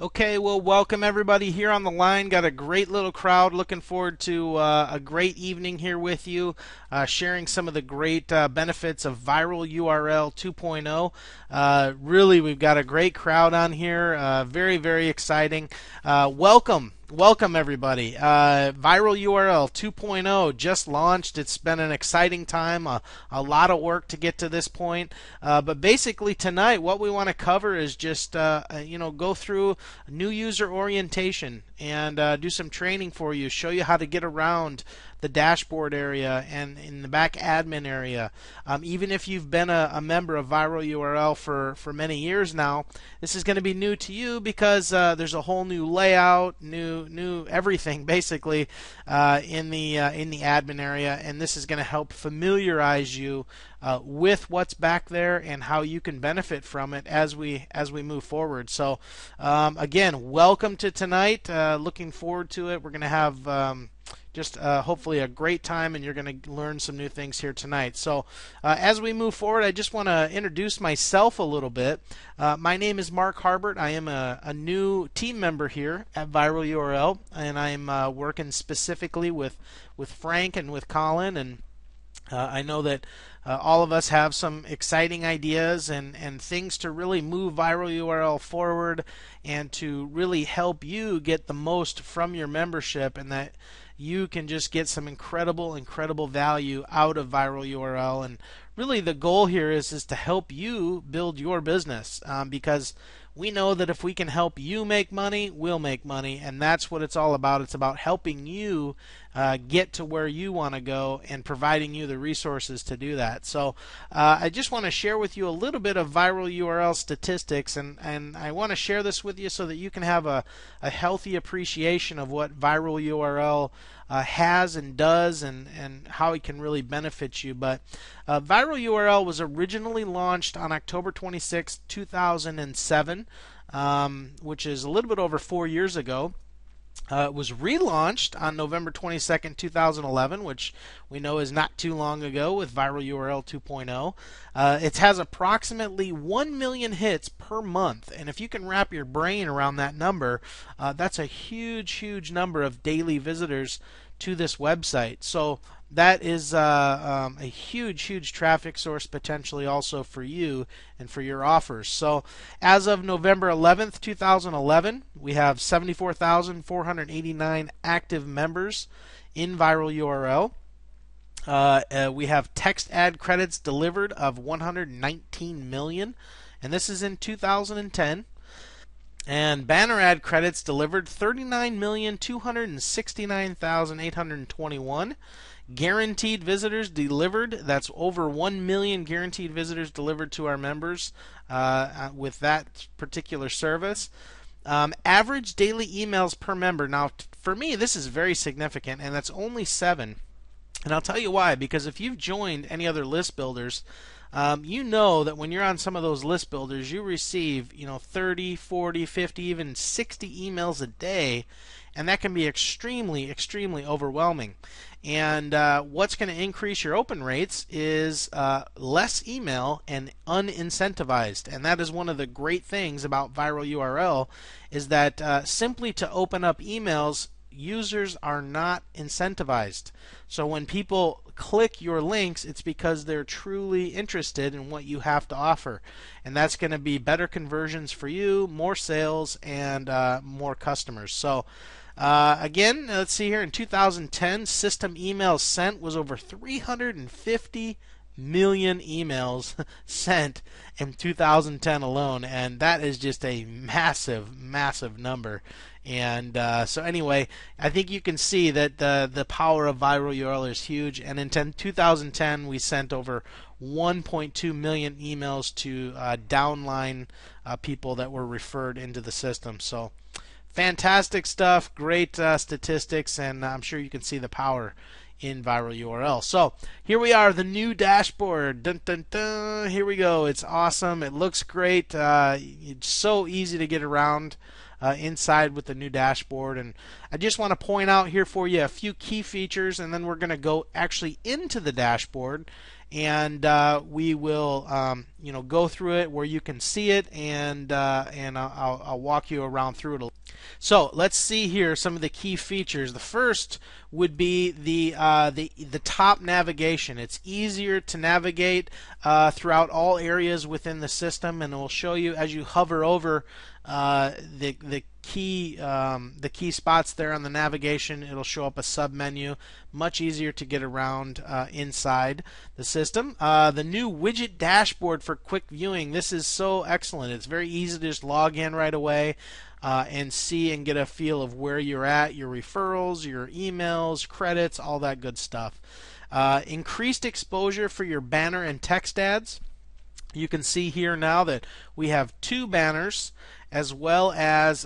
Okay, well, welcome everybody here on the line. Got a great little crowd. Looking forward to a great evening here with you, sharing some of the great benefits of ViralURL 2.0. Really, we've got a great crowd on here. Very, very exciting. Welcome. Welcome everybody. ViralURL 2.0 just launched. It's been an exciting time, a lot of work to get to this point. But basically tonight what we want to cover is just go through new user orientation and do some training for you, show you how to get around the dashboard area and in the back admin area. Even if you've been a member of ViralURL for many years now, this is going to be new to you because there's a whole new layout, new everything basically in the admin area, and this is going to help familiarize you with what's back there and how you can benefit from it as we move forward. So again, welcome to tonight. Looking forward to it. We're going to have just hopefully a great time, and you're going to learn some new things here tonight. So as we move forward, I just want to introduce myself a little bit. My name is Mark Harbert. I am a new team member here at ViralURL, and I'm working specifically with Frank and with Colin, and I know that all of us have some exciting ideas and things to really move ViralURL forward and to really help you get the most from your membership, and that you can just get some incredible value out of ViralURL. And really the goal here is to help you build your business, because we know that if we can help you make money, we'll make money, and that's what it's all about. It's about helping you get to where you want to go and providing you the resources to do that. So I just want to share with you a little bit of ViralURL statistics, and I want to share this with you so that you can have a healthy appreciation of what ViralURL has and does, and how it can really benefit you. But ViralURL was originally launched on October 26, 2007, which is a little bit over 4 years ago. It was relaunched on November 22nd, 2011, which we know is not too long ago with ViralURL 2.0. It has approximately 1 million hits per month, and if you can wrap your brain around that number, that's a huge number of daily visitors to this website. So that is a huge traffic source potentially also for you and for your offers. So as of November 11th, 2011, we have 74,489 active members in ViralURL. We have text ad credits delivered of 119 million, and this is in 2010. And banner ad credits delivered 39,269,821. Guaranteed visitors delivered, that's over 1 million guaranteed visitors delivered to our members with that particular service. Average daily emails per member. Now, for me, this is very significant, and that's only 7. And I'll tell you why. Because if you've joined any other list builders, you know that when you're on some of those list builders, you receive 30, 40, 50, even 60 emails a day, and that can be extremely overwhelming. And what's going to increase your open rates is less email and unincentivized. And that is one of the great things about ViralURL, is that simply to open up emails, users are not incentivized. So when people click your links, it's because they're truly interested in what you have to offer. And that's going to be better conversions for you, more sales, and more customers. So again, let's see here. In 2010, system emails sent was over 350 million emails sent in 2010 alone, and that is just a massive number. And so anyway, I think you can see that the power of ViralURL is huge. And in 2010, we sent over 1.2 million emails to downline people that were referred into the system. So fantastic stuff, great statistics, and I'm sure you can see the power in ViralURL. So here we are, the new dashboard. Dun, dun, dun. Here we go. It's awesome. It looks great. It's so easy to get around inside with the new dashboard. And I just want to point out here for you a few key features, and then we're going to go actually into the dashboard and we will go through it where you can see it, and I'll walk you around through it. So let's see here some of the key features. The first would be the top navigation. It's easier to navigate throughout all areas within the system, and it will show you as you hover over the key spots there on the navigation. It'll show up a sub menu, much easier to get around inside the system. The new widget dashboard for quick viewing. This is so excellent. It's very easy to just log in right away and see and get a feel of where you're at, your referrals, your emails, credits, all that good stuff. Increased exposure for your banner and text ads. You can see here now that we have 2 banners as well as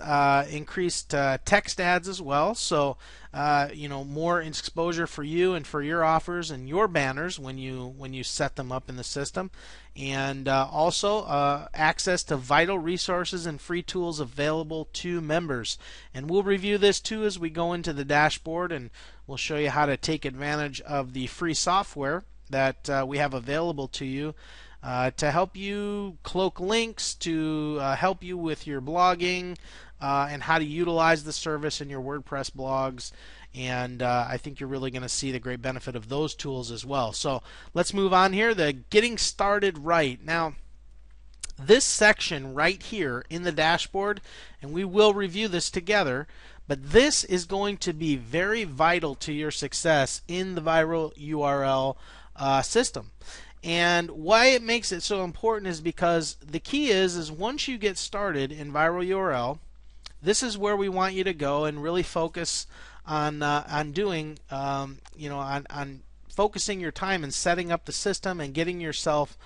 increased text ads as well. So more exposure for you and for your offers and your banners when you set them up in the system, and also access to vital resources and free tools available to members. And we'll review this too as we go into the dashboard, and we'll show you how to take advantage of the free software that we have available to you to help you cloak links, to help you with your blogging, and how to utilize the service in your WordPress blogs. And I think you're really going to see the great benefit of those tools as well. So let's move on here. The getting started right. Now, this section right here in the dashboard, and we will review this together, but this is going to be very vital to your success in the ViralURL system. And why it makes it so important is because the key is once you get started in ViralURL, this is where we want you to go and really focus on doing on focusing your time and setting up the system and getting yourself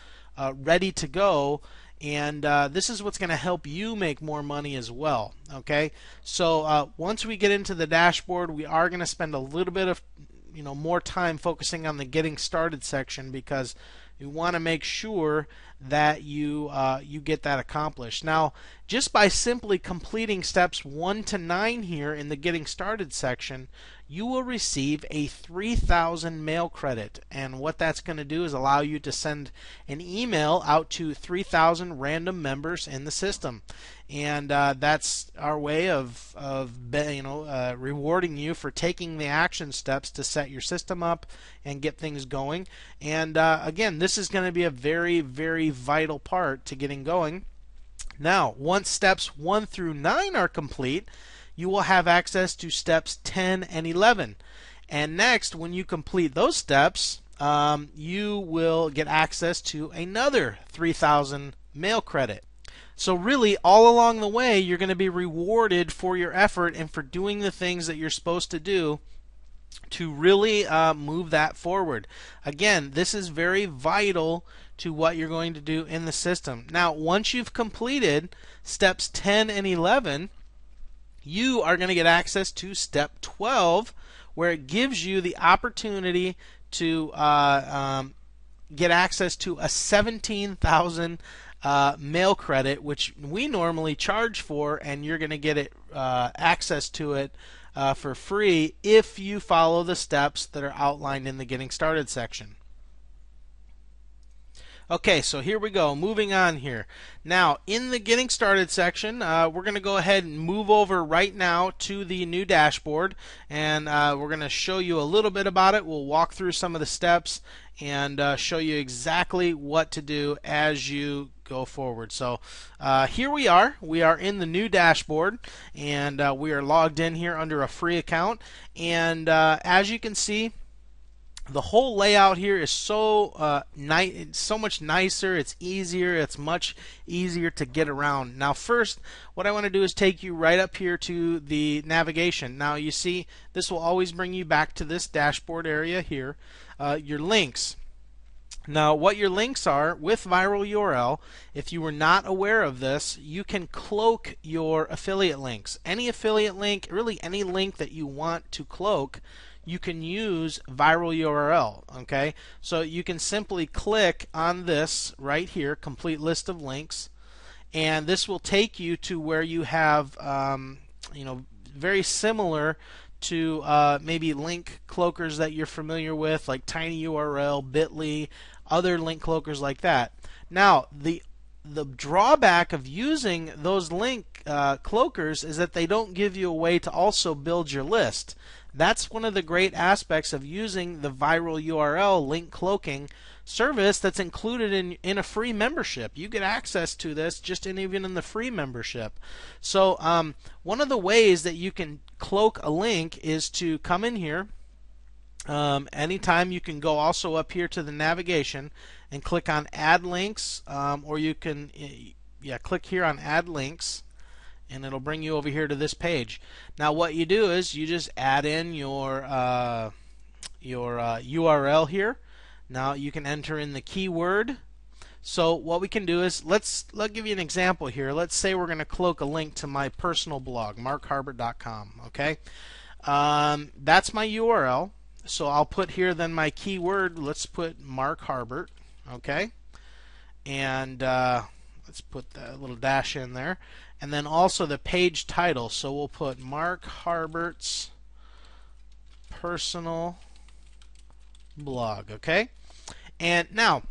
ready to go. And this is what's going to help you make more money as well. Okay, so once we get into the dashboard, we are going to spend a little bit of more time focusing on the getting started section, because you want to make sure that you get that accomplished. Now, just by simply completing steps 1 to 9 here in the Getting Started section, you will receive a 3,000 mail credit. And what that's going to do is allow you to send an email out to 3,000 random members in the system. And that's our way of rewarding you for taking the action steps to set your system up and get things going. And again, this is going to be a very, very vital part to getting going. Now, once steps 1 through 9 are complete, you will have access to steps 10 and 11. And next, when you complete those steps, you will get access to another 3,000 mail credit. So really, all along the way, you're going to be rewarded for your effort and for doing the things that you're supposed to do to really move that forward. Again, this is very vital to what you're going to do in the system. Now, once you've completed steps 10 and 11, you are going to get access to step 12, where it gives you the opportunity to get access to a 17,000 mail credit, which we normally charge for, and you're going to get it access to it for free if you follow the steps that are outlined in the Getting Started section. Okay, so here we go. Moving on here. Now, in the Getting Started section, we're going to go ahead and move over right now to the new dashboard, and we're going to show you a little bit about it. We'll walk through some of the steps and show you exactly what to do as you go forward. So here we are. We are in the new dashboard, and we are logged in here under a free account. And as you can see, the whole layout here is so so much nicer. It's easier. It's much easier to get around. Now, first, what I want to do is take you right up here to the navigation. Now, you see, this will always bring you back to this dashboard area here. Your links. Now, what your links are with ViralURL, if you were not aware of this, you can cloak your affiliate links. Any affiliate link, really any link that you want to cloak, you can use ViralURL. Okay, so you can simply click on this right here, complete list of links, and this will take you to where you have very similar to maybe link cloakers that you're familiar with, like TinyURL, Bitly, other link cloakers like that. Now, the drawback of using those link cloakers is that they don't give you a way to also build your list. That's one of the great aspects of using the viral URL link cloaking service that's included in a free membership. You get access to this even in the free membership. So one of the ways that you can cloak a link is to come in here. Anytime you can go also up here to the navigation and click on Add Links, or you can click here on Add Links, and it'll bring you over here to this page. Now what you do is you just add in your URL here. Now you can enter in the keyword. So what we can do is let's give you an example here. Let's say we're going to cloak a link to my personal blog, markharbert.com. Okay, that's my URL. So I'll put here then my keyword. Let's put Mark Harbert. Okay, and let's put that little dash in there, and then also the page title. So we'll put Mark Harbert's personal blog. Okay, and now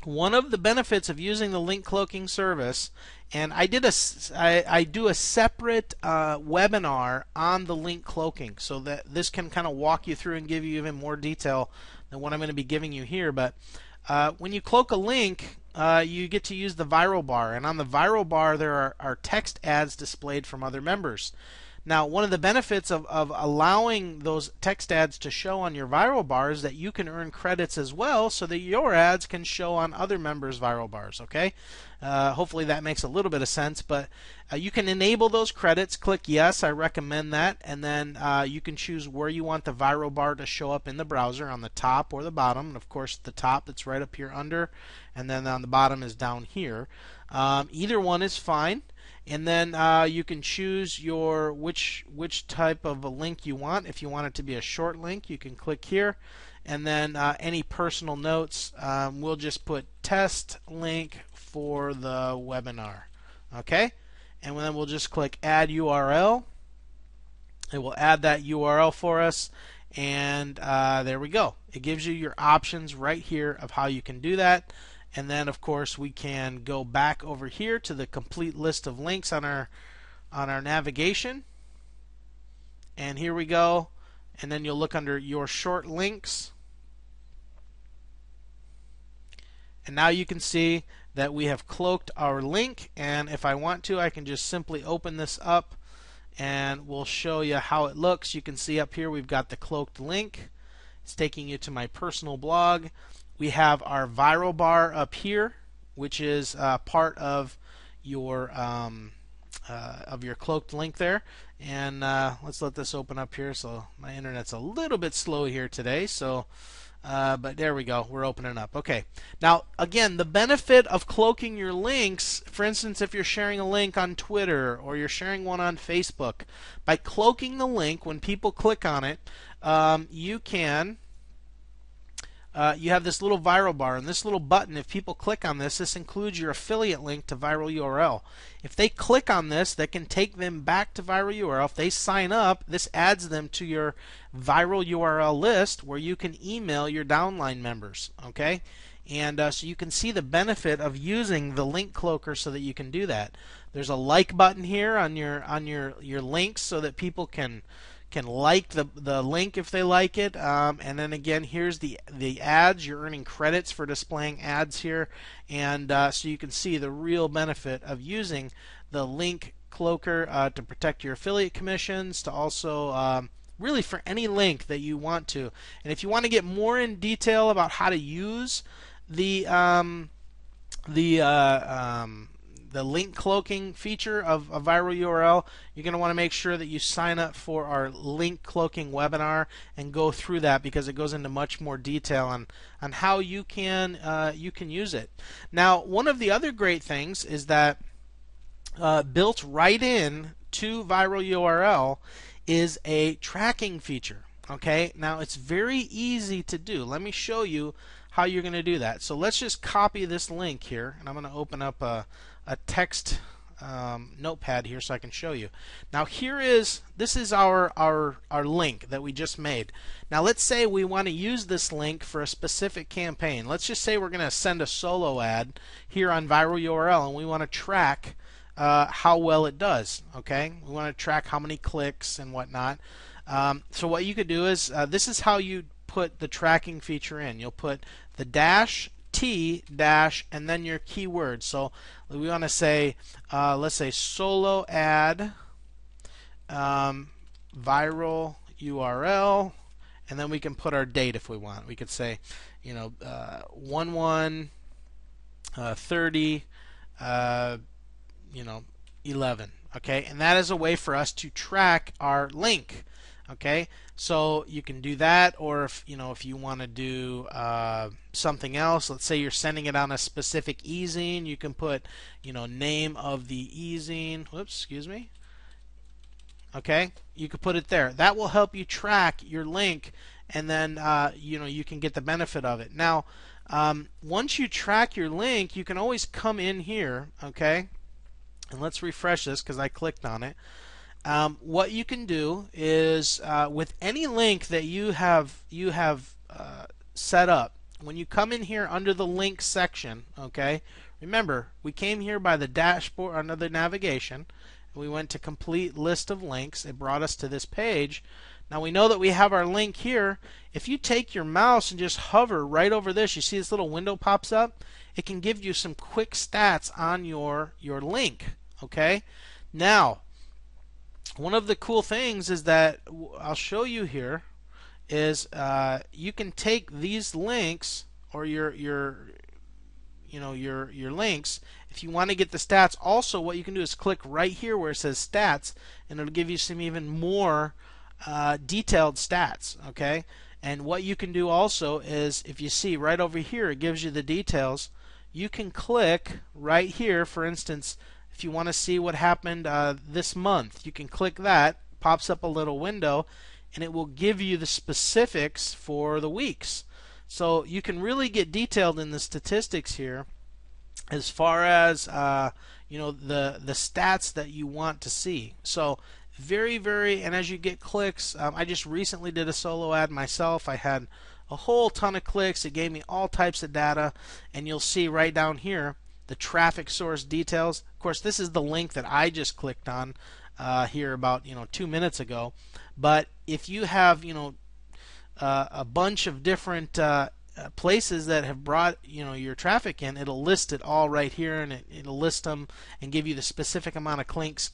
one of the benefits of using the link cloaking service, and I do a separate webinar on the link cloaking, so that this can kind of walk you through and give you even more detail than what I'm going to be giving you here. But when you cloak a link, you get to use the viral bar, and on the viral bar there are text ads displayed from other members. Now, one of the benefits of allowing those text ads to show on your viral bar is that you can earn credits as well, so that your ads can show on other members' viral bars. Okay, hopefully that makes a little bit of sense. But you can enable those credits. Click yes, I recommend that, and then you can choose where you want the viral bar to show up in the browser, on the top or the bottom. And of course, the top that's right up here under, and then on the bottom is down here. Either one is fine. And then you can choose your which type of a link you want. If you want it to be a short link, you can click here. And then any personal notes, we'll just put test link for the webinar. Okay? And then we'll just click add URL. It will add that URL for us. And there we go. It gives you your options right here of how you can do that. And then, of course, we can go back over here to the complete list of links on our navigation. And here we go. And then you'll look under your short links. And now you can see that we have cloaked our link. And if I want to, I can just simply open this up, and we'll show you how it looks. You can see up here we've got the cloaked link. It's taking you to my personal blog. We have our viral bar up here, which is part of your cloaked link there. And let's let this open up here. So my internet's a little bit slow here today. So, but there we go. We're opening up. Okay. Now, again, the benefit of cloaking your links, for instance, if you're sharing a link on Twitter or you're sharing one on Facebook, by cloaking the link, when people click on it, you can. You have this little viral bar, and this little button, if people click on this, this includes your affiliate link to ViralURL. If they click on this, that can take them back to ViralURL. If they sign up, this adds them to your ViralURL list, where you can email your downline members. Okay, and so you can see the benefit of using the link cloaker so that you can do that. There's a like button here on your links, so that people can like the link if they like it, and then again, here's the ads. You're earning credits for displaying ads here, and so you can see the real benefit of using the link cloaker to protect your affiliate commissions, to also really for any link that you want to. And if you want to get more in detail about how to use the link cloaking feature of a ViralURL, you're going to want to make sure that you sign up for our link cloaking webinar and go through that, because it goes into much more detail on how you can use it. Now, one of the other great things is that built right in to ViralURL is a tracking feature. Okay, now it's very easy to do. Let me show you how you're going to do that. So let's just copy this link here, and I'm going to open up a text notepad here so I can show you. Now this is our link that we just made. Now let's say we want to use this link for a specific campaign. Let's just say we're going to send a solo ad here on ViralURL, and we want to track how well it does. Okay, we want to track how many clicks and whatnot. So what you could do is this is how you put the tracking feature in. You'll put the dash T dash and then your keyword. So we want to say, let's say solo ad viral URL, and then we can put our date if we want. We could say, 1/1/30, 11. Okay, and that is a way for us to track our link. Okay, so you can do that, or if you want to do something else, let's say you're sending it on a specific e-zine, you can put name of the e-zine. Whoops, excuse me. Okay, you could put it there. That will help you track your link, and then you can get the benefit of it. Now, once you track your link, you can always come in here. Okay, and let's refresh this because I clicked on it. What you can do is with any link that you have set up, when you come in here under the link section, okay, remember we came here by the dashboard under the navigation, and we went to complete list of links. It brought us to this page. Now we know that we have our link here. If you take your mouse and just hover right over this, you see this little window pops up. It can give you some quick stats on your link. Okay, now one of the cool things is that I'll show you here is you can take these links or your links. If you want to get the stats, also what you can do is click right here where it says stats, and it'll give you some even more detailed stats. Okay, and what you can do also is, if you see right over here, it gives you the details. You can click right here, for instance. If you want to see what happened this month, you can click that. Pops up a little window, and it will give you the specifics for the weeks. So you can really get detailed in the statistics here, as far as the stats that you want to see. So very, and as you get clicks, I just recently did a solo ad myself. I had a whole ton of clicks. It gave me all types of data, and you'll see right down here the traffic source details. Of course, this is the link that I just clicked on here about 2 minutes ago. But if you have a bunch of different places that have brought your traffic in, it'll list it all right here, and it'll list them and give you the specific amount of clicks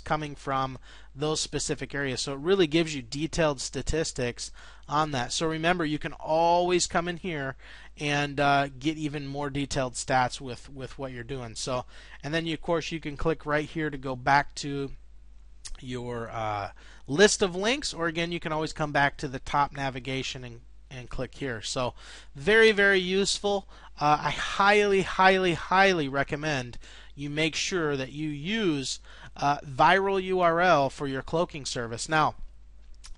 coming from those specific areas. So it really gives you detailed statistics on that. So remember, you can always come in here and get even more detailed stats with what you're doing. So, and then of course you can click right here to go back to your list of links, or again you can always come back to the top navigation and click here. So very useful. I highly recommend you make sure that you use ViralURL for your cloaking service. Now,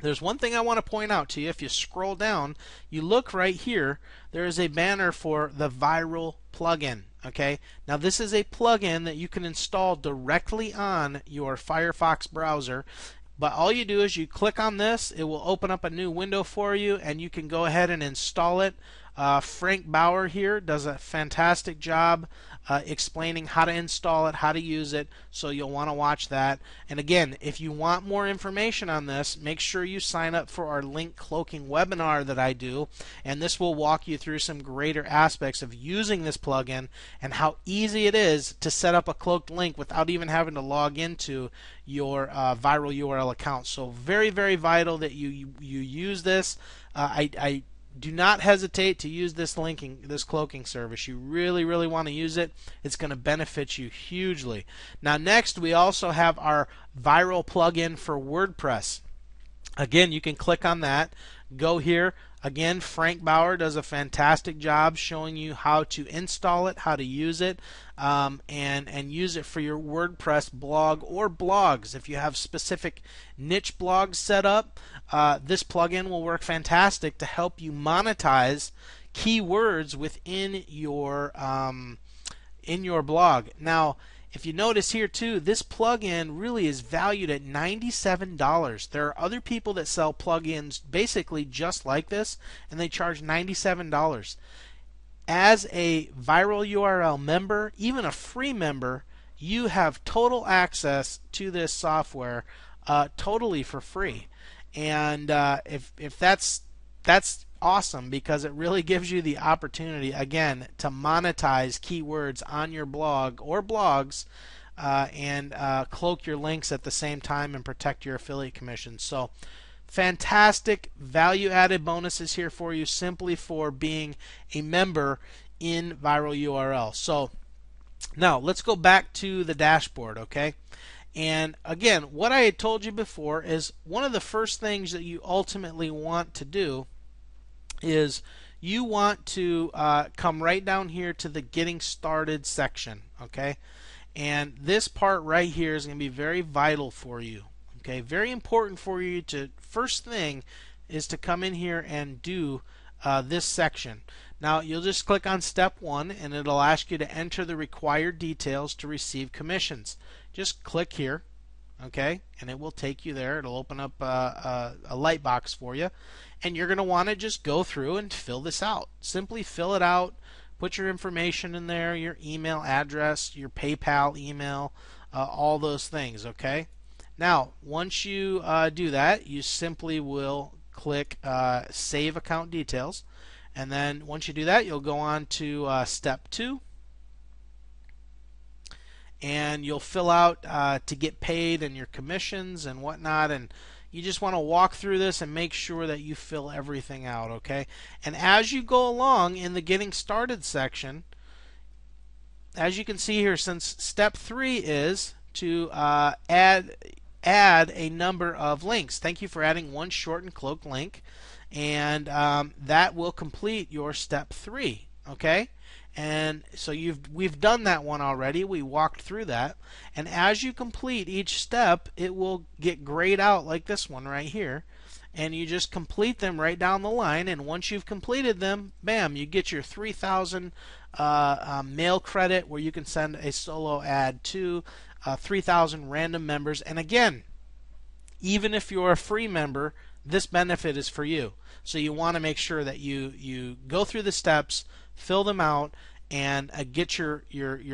there's one thing I want to point out to you. If you scroll down, you look right here, there is a banner for the Viral plugin. Okay, now this is a plugin that you can install directly on your Firefox browser. But all you do is you click on this, it will open up a new window for you, and you can go ahead and install it. Frank Bauer here does a fantastic job explaining how to install it, how to use it, so you'll want to watch that. And again, if you want more information on this, make sure you sign up for our link cloaking webinar that I do, and this will walk you through some greater aspects of using this plugin and how easy it is to set up a cloaked link without even having to log into your ViralURL account. So very vital that you use this. I do not hesitate to use this cloaking service. You really want to use it. It's going to benefit you hugely. Now next, we also have our Viral plugin for WordPress. Again, you can click on that. Go here. Again, Frank Bauer does a fantastic job showing you how to install it, how to use it, and use it for your WordPress blog or blogs. If you have specific niche blogs set up, this plugin will work fantastic to help you monetize keywords within your blog. Now, If you notice here too, this plugin really is valued at $97. There are other people that sell plugins basically just like this, and they charge $97. As a Viral URL member, even a free member, you have total access to this software totally for free. And if that's awesome, because it really gives you the opportunity again to monetize keywords on your blog or blogs, and cloak your links at the same time and protect your affiliate commissions. So fantastic value added bonuses here for you simply for being a member in ViralURL. So now let's go back to the dashboard, okay? And again, what I had told you before is one of the first things that you ultimately want to do is you want to come right down here to the Getting Started section, okay? And this part right here is going to be very vital for you, okay? Very important for you to, first thing is to come in here and do this section. Now you'll just click on step 1 and it'll ask you to enter the required details to receive commissions. Just click here, okay, and it will take you there. It'll open up a light box for you, and you're going to want to just go through and fill this out. Simply fill it out, put your information in there, your email address, your PayPal email, all those things, okay? Now once you do that, you simply will click Save Account Details, and then once you do that, you'll go on to step 2. And you'll fill out to get paid and your commissions and whatnot, and you just want to walk through this and make sure that you fill everything out, okay? And as you go along in the Getting Started section, as you can see here, since step 3 is to add a number of links. Thank you for adding one short and cloaked link, and that will complete your step 3, okay? And so we've done that one already. We walked through that. And as you complete each step, it will get grayed out like this one right here. And you just complete them right down the line. And once you've completed them, bam, you get your 3,000 mail credit where you can send a solo ad to 3,000 random members. And again, even if you're a free member, this benefit is for you. So you want to make sure that you go through the steps, fill them out, and get your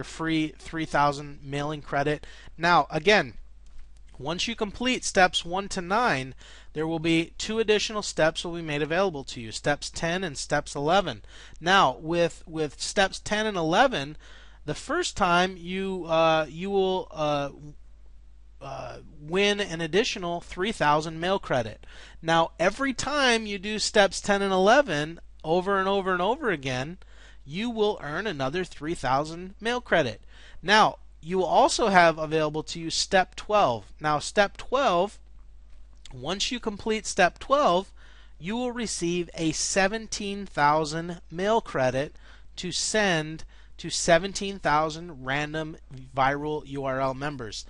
free 3,000 mailing credit. Now again, once you complete steps 1 to 9, there will be 2 additional steps will be made available to you, steps 10 and steps 11. Now with steps 10 and 11, the first time you will win an additional 3,000 mail credit. Now every time you do steps 10 and 11 over and over and over again, you will earn another 3,000 mail credit. Now you will also have available to you step 12. Now step 12, once you complete step 12, you will receive a 17,000 mail credit to send to 17,000 random viral URL members.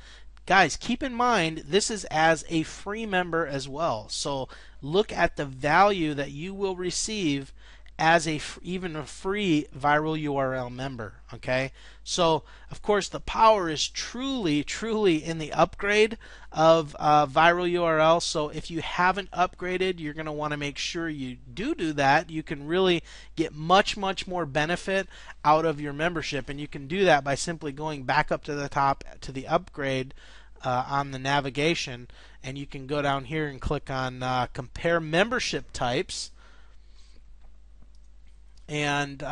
Guys, keep in mind this is as a free member as well. So look at the value that you will receive as even a free viral URL member, okay? So of course the power is truly in the upgrade of viral URL. So if you haven't upgraded, you're going to want to make sure you do that. You can really get much more benefit out of your membership, and you can do that by simply going back up to the top to the upgrade on the navigation, and you can go down here and click on compare membership types. And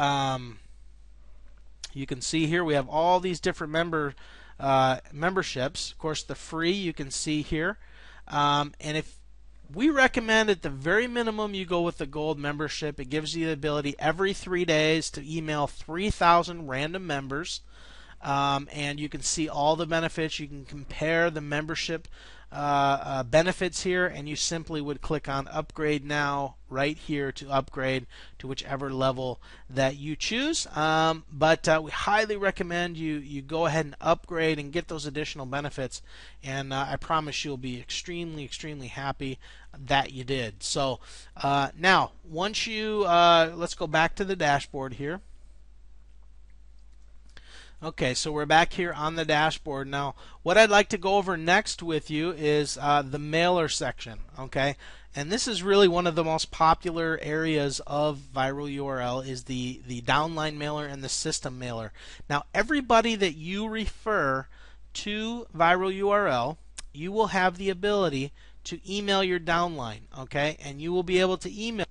you can see here we have all these different memberships. Of course, the free you can see here. And if we recommend at the very minimum you go with the gold membership, it gives you the ability every 3 days to email 3,000 random members. And you can see all the benefits. You can compare the membership benefits here, and you simply would click on upgrade now right here to upgrade to whichever level that you choose. But we highly recommend you go ahead and upgrade and get those additional benefits, and I promise you'll be extremely happy that you did. So now once you let's go back to the dashboard here. Okay, so we're back here on the dashboard. Now, what I'd like to go over next with you is the mailer section. Okay, and this is really one of the most popular areas of ViralURL is the downline mailer and the system mailer. Now, everybody that you refer to ViralURL, you will have the ability to email your downline. Okay, and you will be able to email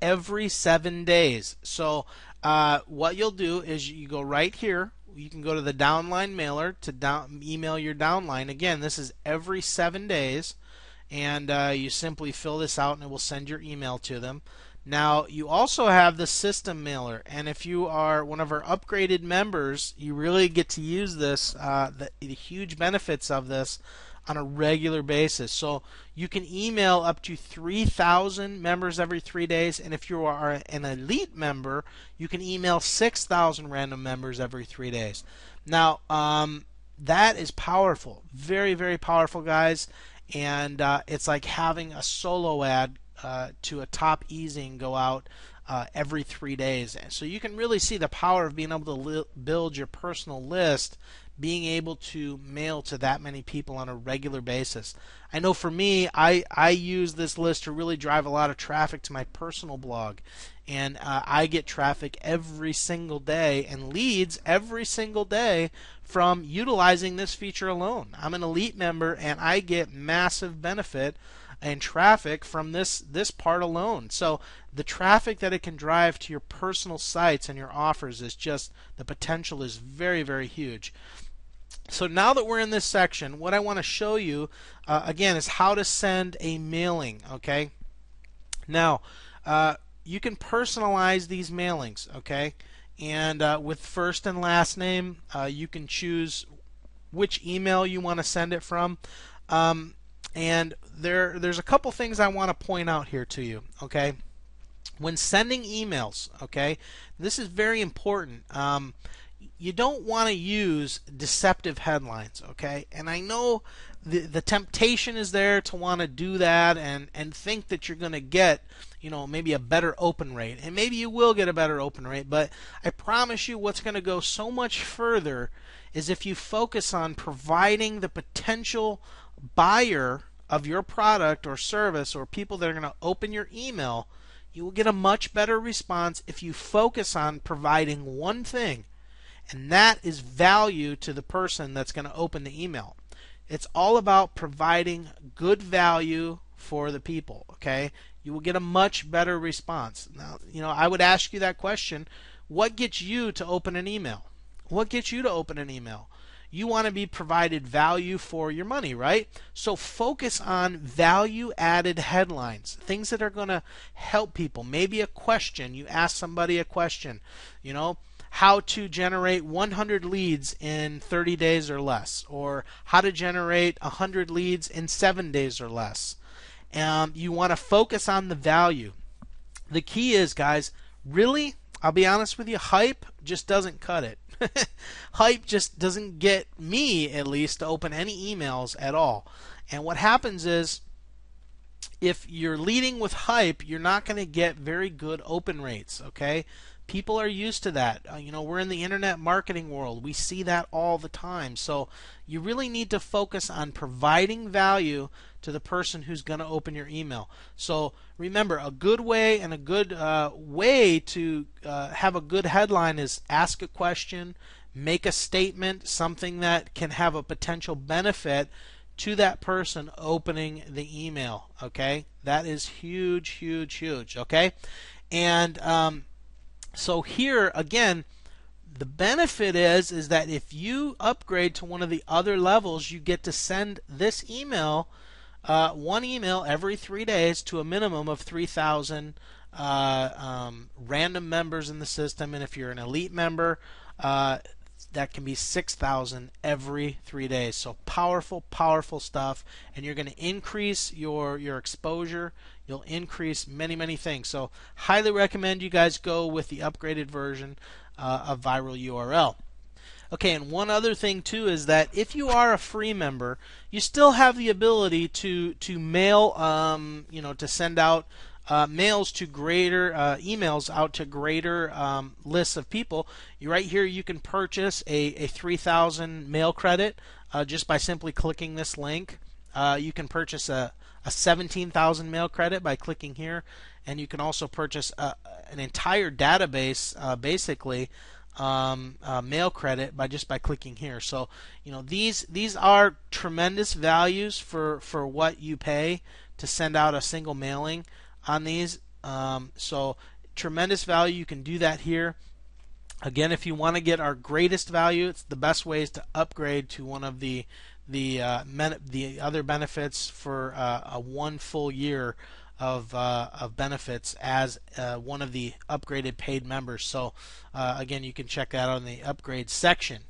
every 7 days. So what you'll do is you go right here. You can go to the downline mailer to email your downline. Again, this is every 7 days, and you simply fill this out and it will send your email to them. Now, you also have the system mailer, and if you are one of our upgraded members, you really get to use this, the huge benefits of this on a regular basis. So you can email up to 3,000 members every 3 days, and if you are an elite member, you can email 6,000 random members every 3 days. Now, that is powerful, very, very powerful, guys, and it's like having a solo ad to a top easing go out every 3 days. So you can really see the power of being able to build your personal list, being able to mail to that many people on a regular basis. I know for me, I use this list to really drive a lot of traffic to my personal blog. And I get traffic every single day and leads every single day from utilizing this feature alone. I'm an elite member and I get massive benefit and traffic from this part alone. So the traffic that it can drive to your personal sites and your offers is just, the potential is very, very huge. So now that we're in this section, what I want to show you again is how to send a mailing. Okay. Now you can personalize these mailings. Okay, and with first and last name, you can choose which email you want to send it from. And there's a couple things I want to point out here to you. Okay, when sending emails, okay, this is very important. You don't want to use deceptive headlines, okay? And I know the temptation is there to want to do that and think that you're going to get, maybe a better open rate. And maybe you will get a better open rate, but I promise you what's going to go so much further is if you focus on providing the potential buyer of your product or service or people that are going to open your email, you will get a much better response if you focus on providing one thing. And that is value to the person that's going to open the email. It's all about providing good value for the people, okay? You will get a much better response. Now, I would ask you that question, what gets you to open an email? What gets you to open an email? You want to be provided value for your money, right? So focus on value-added headlines, things that are going to help people. Maybe a question, you ask somebody a question, how to generate 100 leads in 30 days or less, or how to generate 100 leads in 7 days or less. You want to focus on the value. The key is, guys, really, I'll be honest with you, hype just doesn't cut it. Hype just doesn't get me, at least, to open any emails at all. And what happens is, if you're leading with hype, you're not going to get very good open rates, okay? People are used to that. We're in the internet marketing world. We see that all the time. So you really need to focus on providing value to the person who's going to open your email. So remember, a good way and a good way to have a good headline is ask a question, make a statement, something that can have a potential benefit to that person opening the email. Okay, that is huge, huge, huge. Okay, and so here again, the benefit is that if you upgrade to one of the other levels, you get to send this email, one email every 3 days to a minimum of 3,000 random members in the system, and if you're an elite member, that can be 6,000 every 3 days. So powerful, powerful stuff, and you're going to increase your exposure. You'll increase many, many things. So highly recommend you guys go with the upgraded version of ViralURL. Okay, and one other thing too is that if you are a free member, you still have the ability to mail, to send out mails to greater emails out to greater lists of people. Right here, you can purchase a 3,000 mail credit just by simply clicking this link. You can purchase a 17,000 mail credit by clicking here, and you can also purchase an entire database, basically mail credit by clicking here. So these are tremendous values for what you pay to send out a single mailing on these. So tremendous value. You can do that here. Again, if you want to get our greatest value, it's the best way is to upgrade to one of the other benefits for a 1 full year of benefits as one of the upgraded paid members. So again, you can check that out in the upgrade section.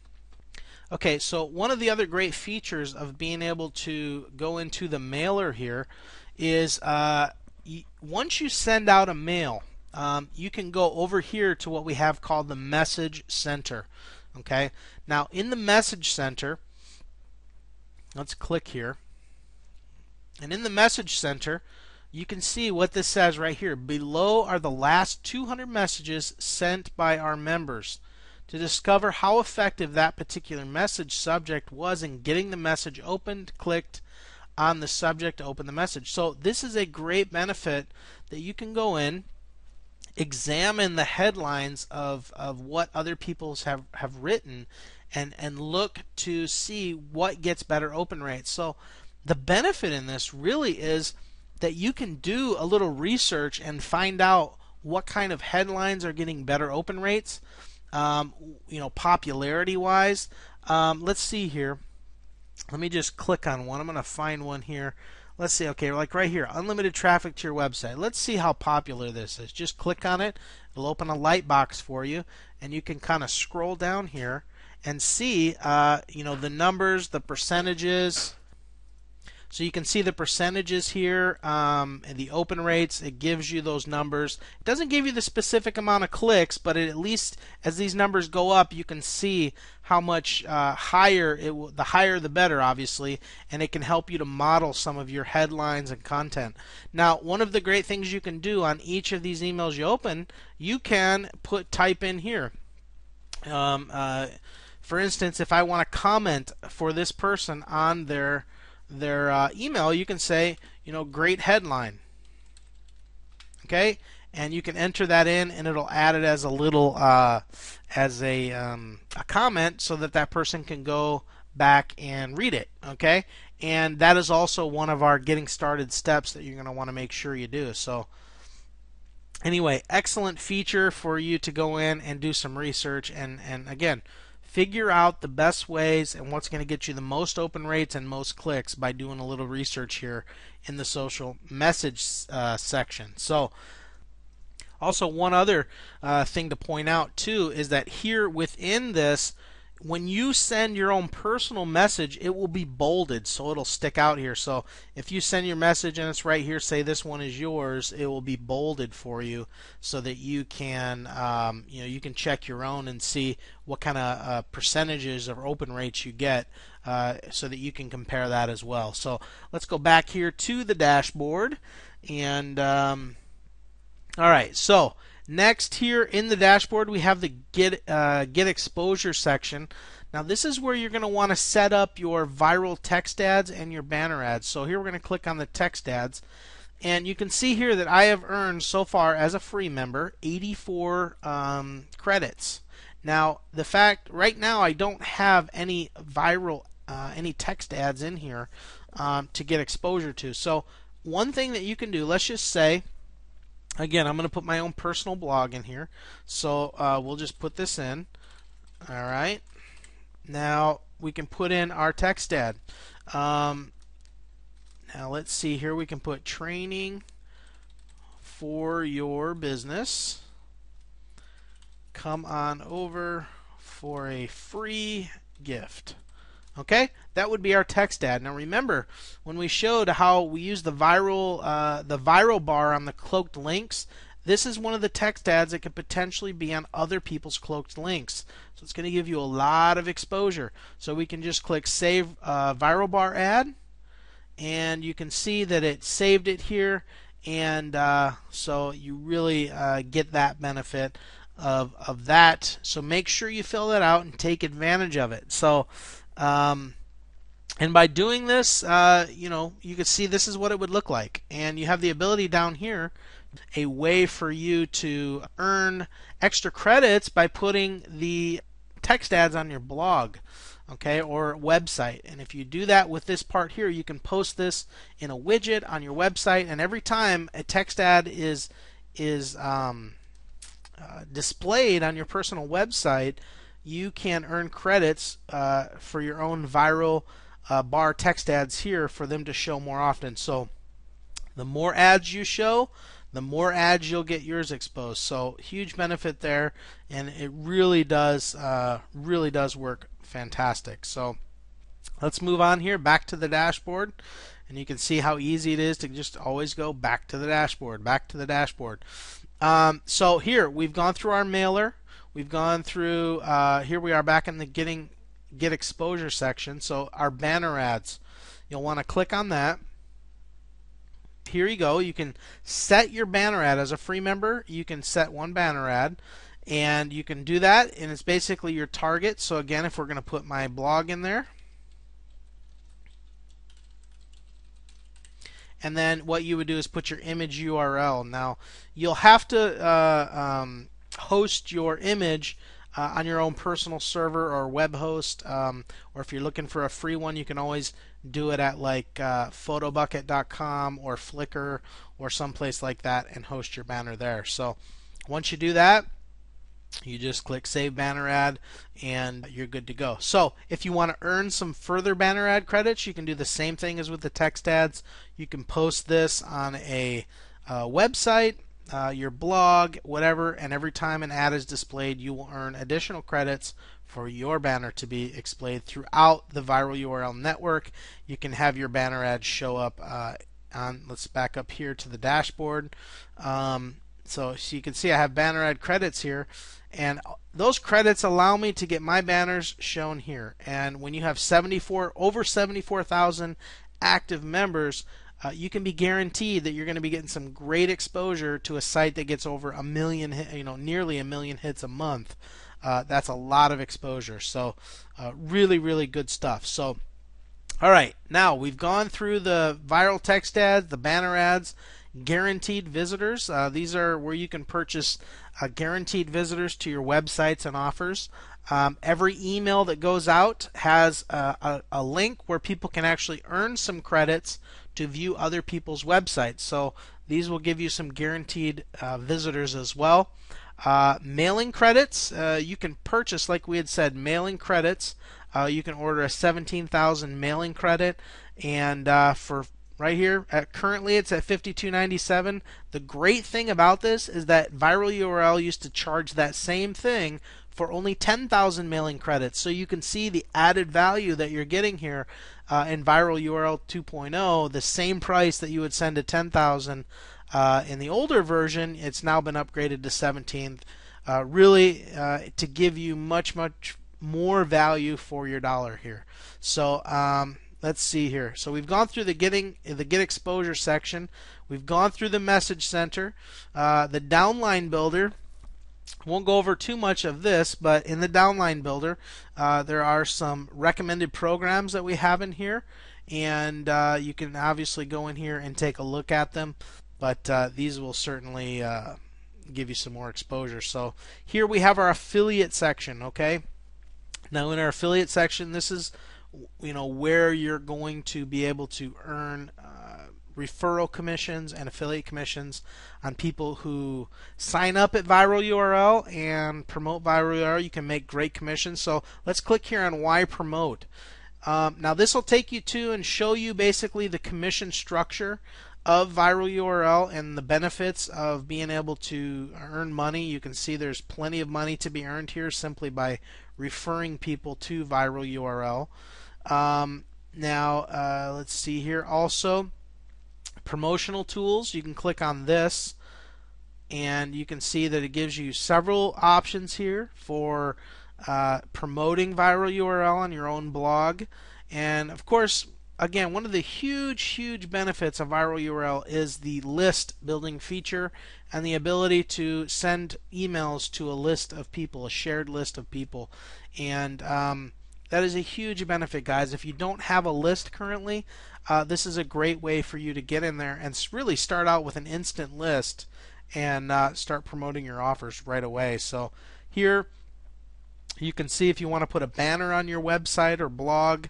Okay, so one of the other great features of being able to go into the mailer here is once you send out a mail, you can go over here to what we have called the Message Center. Okay, now in the Message Center, let's click here, and in the Message Center, you can see what this says right here. Below are the last 200 messages sent by our members. To discover how effective that particular message subject was in getting the message opened, clicked on the subject to open the message. So this is a great benefit that you can go in, examine the headlines of what other people have written, and look to see what gets better open rates. So the benefit in this really is that you can do a little research and find out what kind of headlines are getting better open rates, popularity wise. Let's see here. Let me just click on one. I'm going to find one here. Let's see. Okay, like right here, unlimited traffic to your website. Let's see how popular this is. Just click on it. It'll open a light box for you, and you can kind of scroll down here and see, the numbers, the percentages. So you can see the percentages here, and the open rates. It gives you those numbers. It doesn't give you the specific amount of clicks, but at least as these numbers go up, you can see how much higher the higher the better, obviously, and it can help you to model some of your headlines and content. Now, one of the great things you can do on each of these emails you open, you can type in here. For instance, if I want to comment for this person on their email, you can say, great headline. Okay, and you can enter that in, and it'll add it as a little as a comment, so that person can go back and read it. Okay, and that is also one of our getting started steps that you're going to want to make sure you do. So anyway, excellent feature for you to go in and do some research, and again, figure out the best ways and what's going to get you the most open rates and most clicks by doing a little research here in the social message section. So also, one other thing to point out too is that here within this, when you send your own personal message, it will be bolded, so it'll stick out here. So if you send your message and it's right here, say this one is yours, it will be bolded for you, so that you can you can check your own and see what kind of percentages or open rates you get, so that you can compare that as well. So let's go back here to the dashboard, and all right, so next here in the dashboard, we have the get exposure section. Now this is where you're going to want to set up your viral text ads and your banner ads. So here we're going to click on the text ads, and you can see here that I have earned so far as a free member 84 credits. Now the fact right now I don't have any viral any text ads in here to get exposure to. So one thing that you can do, let's just say, again, I'm going to put my own personal blog in here. So we'll just put this in. All right. Now we can put in our text ad. Now let's see here. We can put training for your business. Come on over for a free gift. Okay, that would be our text ad. Now remember, when we showed how we use the viral bar on the cloaked links, this is one of the text ads that could potentially be on other people's cloaked links. So it's going to give you a lot of exposure. So we can just click Save Viral Bar Ad, and you can see that it saved it here. and so you really get that benefit of that. So make sure you fill that out and take advantage of it. So and by doing this, you can see this is what it would look like. And you have the ability down here, a way for you to earn extra credits by putting the text ads on your blog, okay, or website. And if you do that with this part here, you can post this in a widget on your website. And every time a text ad is displayed on your personal website, you can earn credits for your own viral bar text ads here for them to show more often. So the more ads you show, the more ads you'll get yours exposed. So huge benefit there, and it really does work fantastic. So let's move on here back to the dashboard, and you can see how easy it is to just always go back to the dashboard, back to the dashboard. So here we've gone through our mailer. We've gone through, here we are back in the get exposure section. So our banner ads, you'll want to click on that. Here you go. You can set your banner ad as a free member. You can set one banner ad, and you can do that, and it's basically your target. So again, if we're going to put my blog in there, and then what you would do is put your image URL. Now you'll have to host your image on your own personal server or web host, or if you're looking for a free one, you can always do it at like photobucket.com or Flickr or someplace like that and host your banner there. So once you do that, you just click Save Banner Ad, and you're good to go. So if you want to earn some further banner ad credits, you can do the same thing as with the text ads. You can post this on a website, your blog, whatever, and every time an ad is displayed, you will earn additional credits for your banner to be displayed throughout the Viral URL network. You can have your banner ads show up on, let's back up here to the dashboard. So you can see I have banner ad credits here, and those credits allow me to get my banners shown here. And when you have over 74,000 active members, you can be guaranteed that you're going to be getting some great exposure to a site that gets over a million, nearly a million hits a month. That's a lot of exposure. So really, really good stuff. So all right, now we've gone through the viral text ads, the banner ads, guaranteed visitors. These are where you can purchase guaranteed visitors to your websites and offers. Every email that goes out has a link where people can actually earn some credits to view other people's websites. So these will give you some guaranteed visitors as well. Mailing credits, you can purchase, like we had said, mailing credits. You can order a 17,000 mailing credit, and for right here, currently it's at $52.97. The great thing about this is that ViralURL used to charge that same thing for only 10,000 mailing credits. So you can see the added value that you're getting here in ViralURL 2.0, the same price that you would send at 10,000 in the older version. It's now been upgraded to 17, really to give you much more value for your dollar here. So let's see here. So we've gone through the get exposure section. We've gone through the message center, the downline builder. Won't go over too much of this, but in the downline builder, there are some recommended programs that we have in here, and you can obviously go in here and take a look at them. But these will certainly give you some more exposure. So here we have our affiliate section. Okay. Now in our affiliate section, this is where you're going to be able to earn referral commissions and affiliate commissions on people who sign up at ViralURL and promote ViralURL. You can make great commissions. So let's click here on Why Promote. Now this will take you to and show you basically the commission structure of ViralURL and the benefits of being able to earn money. You can see there's plenty of money to be earned here simply by referring people to ViralURL. Now let's see here also promotional tools. You can click on this and you can see that it gives you several options here for promoting ViralURL on your own blog. And of course, again, one of the huge benefits of viral URL is the list building feature and the ability to send emails to a list of people, a shared list of people. And that is a huge benefit, guys. If you don't have a list currently, this is a great way for you to get in there and really start out with an instant list and start promoting your offers right away. So here you can see if you want to put a banner on your website or blog,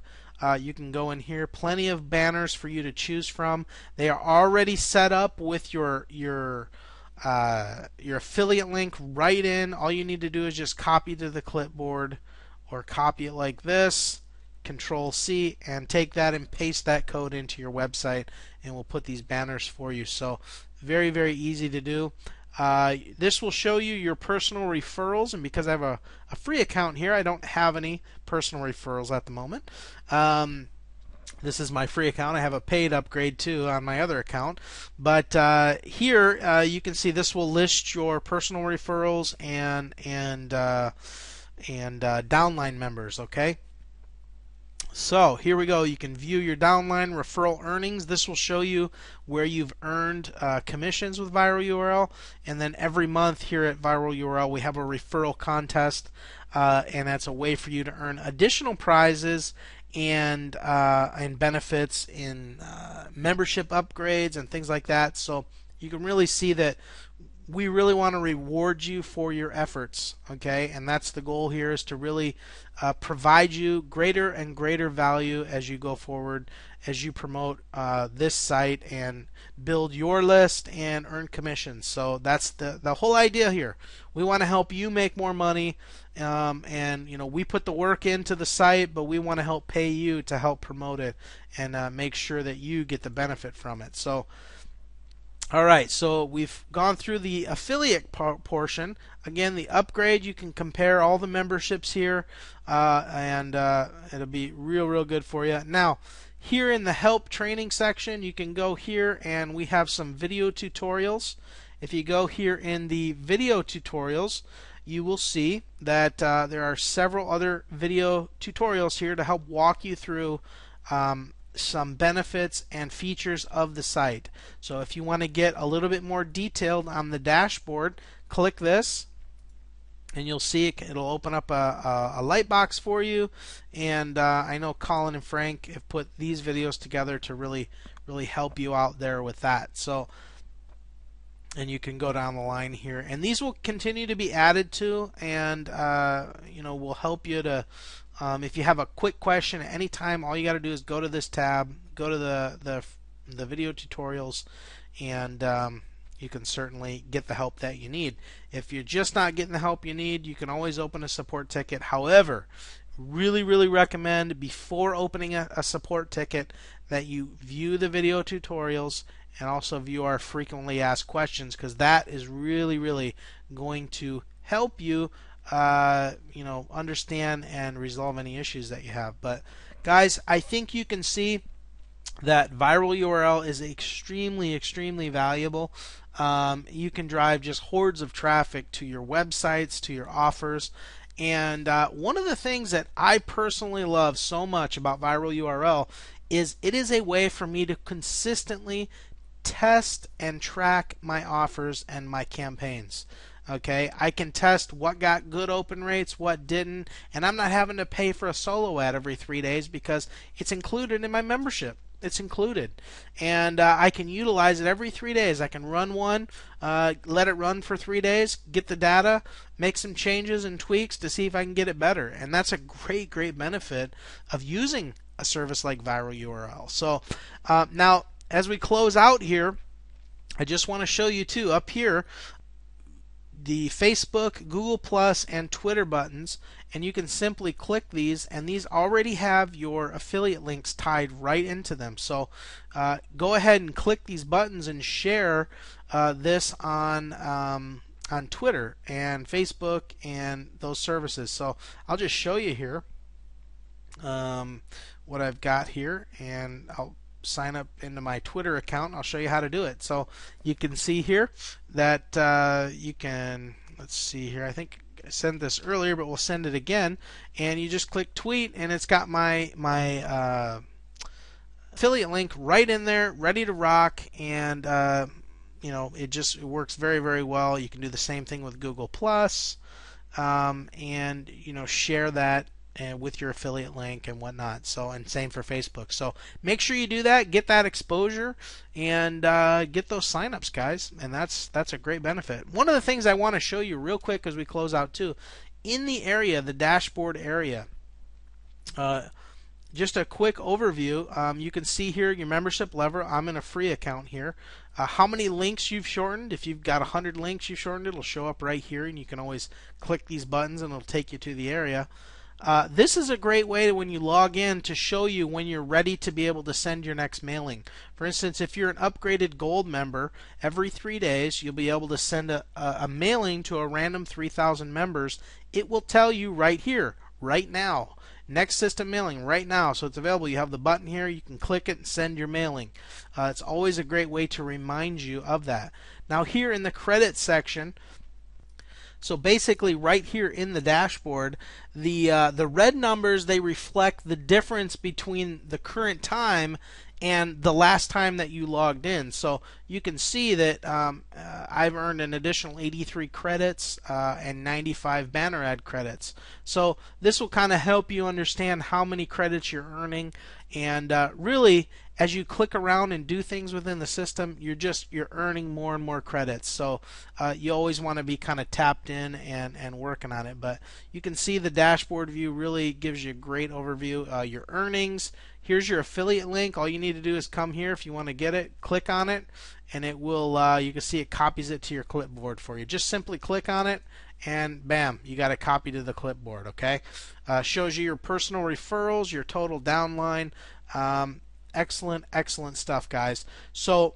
you can go in here. Plenty of banners for you to choose from. They are already set up with your affiliate link right in. All you need to do is just copy to the clipboard or copy it like this. Control C and take that and paste that code into your website, and we'll put these banners for you. So very easy to do. This will show you your personal referrals, and because I have a free account here, I don't have any personal referrals at the moment. This is my free account. I have a paid upgrade too on my other account. But here you can see this will list your personal referrals and downline members. Okay. So here we go. You can view your downline referral earnings. This will show you where you've earned commissions with ViralURL. And then every month here at ViralURL we have a referral contest, and that's a way for you to earn additional prizes and benefits in membership upgrades and things like that. So you can really see that we really want to reward you for your efforts, okay? And that's the goal here, is to really provide you greater and greater value as you go forward, as you promote this site and build your list and earn commissions. So that's the whole idea here. We want to help you make more money, and we put the work into the site, but we want to help pay you to help promote it and make sure that you get the benefit from it. So alright, so we've gone through the affiliate portion. Again, the upgrade, you can compare all the memberships here, and it'll be real good for you. Now, here in the help training section, you can go here and we have some video tutorials. If you go here in the video tutorials, you will see that there are several other video tutorials here to help walk you through some benefits and features of the site. So if you want to get a little bit more detailed on the dashboard, click this and you'll see it'll open up a light box for you. And I know Colin and Frank have put these videos together to really help you out there with that. So, and you can go down the line here, and these will continue to be added to, and will help you to if you have a quick question at any time, all you got to do is go to this tab, go to the video tutorials, and you can certainly get the help that you need. If you're just not getting the help you need, you can always open a support ticket. However, really recommend before opening a support ticket that you view the video tutorials and also view our frequently asked questions, because that is really going to help you understand and resolve any issues that you have. But guys, I think you can see that ViralURL is extremely valuable. You can drive just hordes of traffic to your websites, to your offers. And one of the things that I personally love so much about ViralURL is it is a way for me to consistently test and track my offers and my campaigns. Okay, I can test what got good open rates, what didn't, and I'm not having to pay for a solo ad every 3 days because it's included in my membership. It's included, and I can utilize it every 3 days. I can run one, let it run for 3 days, get the data, make some changes and tweaks to see if I can get it better. And that's a great benefit of using a service like ViralURL. So now, as we close out here, I just want to show you too, up here, the Facebook, Google Plus, and Twitter buttons, and you can simply click these, and these already have your affiliate links tied right into them. So go ahead and click these buttons and share this on Twitter and Facebook and those services. So I'll just show you here what I've got here, and I'll sign up into my Twitter account. I'll show you how to do it. So you can see here that you can, let's see here, I think I sent this earlier, but we'll send it again, and you just click tweet, and it's got my affiliate link right in there, ready to rock, and it works very, very well. You can do the same thing with Google Plus, and share that with your affiliate link and whatnot. So, and same for Facebook. So make sure you do that, get that exposure, and get those signups, guys. And that's a great benefit. One of the things I want to show you real quick as we close out too, in the area, the dashboard area. Just a quick overview. You can see here your membership level. I'm in a free account here. How many links you've shortened. If you've got 100 links you've shortened, it'll show up right here, and you can always click these buttons and it'll take you to the area. This is a great way when you log in to show you when you're ready to be able to send your next mailing. For instance, if you're an upgraded gold member, every 3 days you'll be able to send a mailing to a random 3,000 members. It will tell you right here, right now. Next system mailing right now, so it's available. You have the button here, you can click it and send your mailing. It's always a great way to remind you of that. Now here in the credit section, so basically right here in the dashboard, the red numbers, they reflect the difference between the current time and the last time that you logged in. So you can see that I've earned an additional 83 credits and 95 banner ad credits. So this will kind of help you understand how many credits you're earning, and really as you click around and do things within the system, you're earning more and more credits. So you always want to be kind of tapped in and working on it. But you can see the dashboard view really gives you a great overview. Your earnings. Here's your affiliate link. All you need to do is come here if you want to get it, click on it, and it will. You can see it copies it to your clipboard for you. Just simply click on it, and bam, you got a copy to the clipboard. Okay, shows you your personal referrals, your total downline. Excellent stuff, guys. So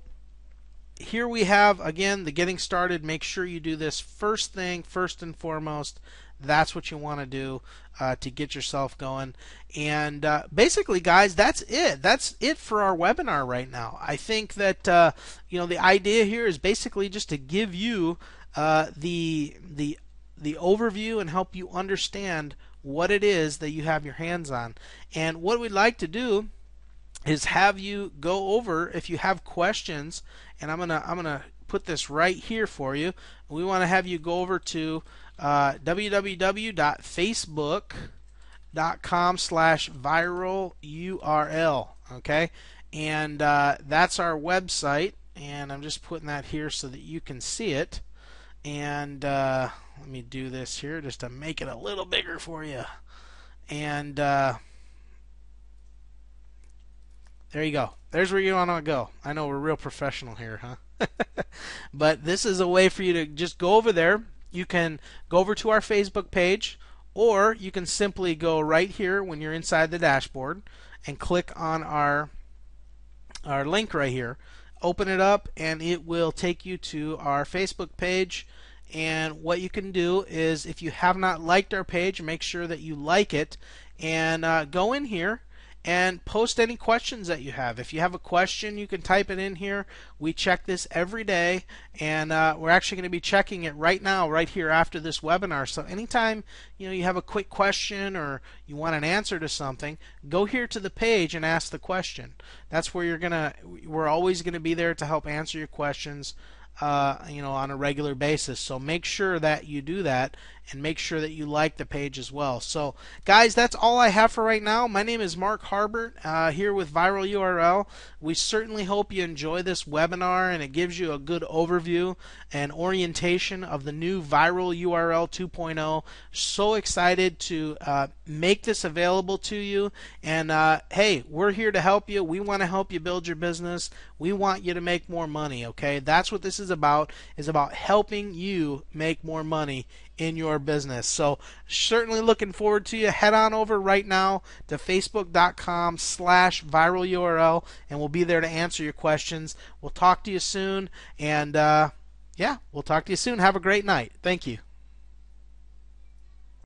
here we have again the getting started. Make sure you do this first and foremost. That's what you want to do to get yourself going. And basically, guys, that's it. That's it for our webinar right now. I think that the idea here is basically just to give you the overview and help you understand what it is that you have your hands on. And what we'd like to do is have you go over, if you have questions, and I'm gonna put this right here for you. We want to have you go over to www.facebook.com/viralurl. Okay, and that's our website, and I'm just putting that here so that you can see it. And let me do this here just to make it a little bigger for you. And there you go. There's where you want to go. I know we're real professional here, huh? But this is a way for you to just go over there. You can go over to our Facebook page, or you can simply go right here when you're inside the dashboard and click on our link right here. Open it up, and it will take you to our Facebook page. And what you can do is, if you have not liked our page, make sure that you like it, and go in here and post any questions that you have. If you have a question, you can type it in here. We check this every day, and we're actually going to be checking it right now, right here after this webinar. So anytime you have a quick question or you want an answer to something, go here to the page and ask the question. That's where we're always going to be there to help answer your questions. On a regular basis. So make sure that you do that, and make sure that you like the page as well. So guys, that's all I have for right now. My name is Mark Harbert here with ViralURL. We certainly hope you enjoy this webinar, and it gives you a good overview and orientation of the new ViralURL 2.0. So excited to make this available to you, and hey, we're here to help you. We want to help you build your business. We want you to make more money. Okay, that's what this is about helping you make more money in your business. So certainly looking forward to you. Head on over right now to facebook.com/viralurl, and we'll be there to answer your questions. We'll talk to you soon, and yeah, we'll talk to you soon. Have a great night. Thank you.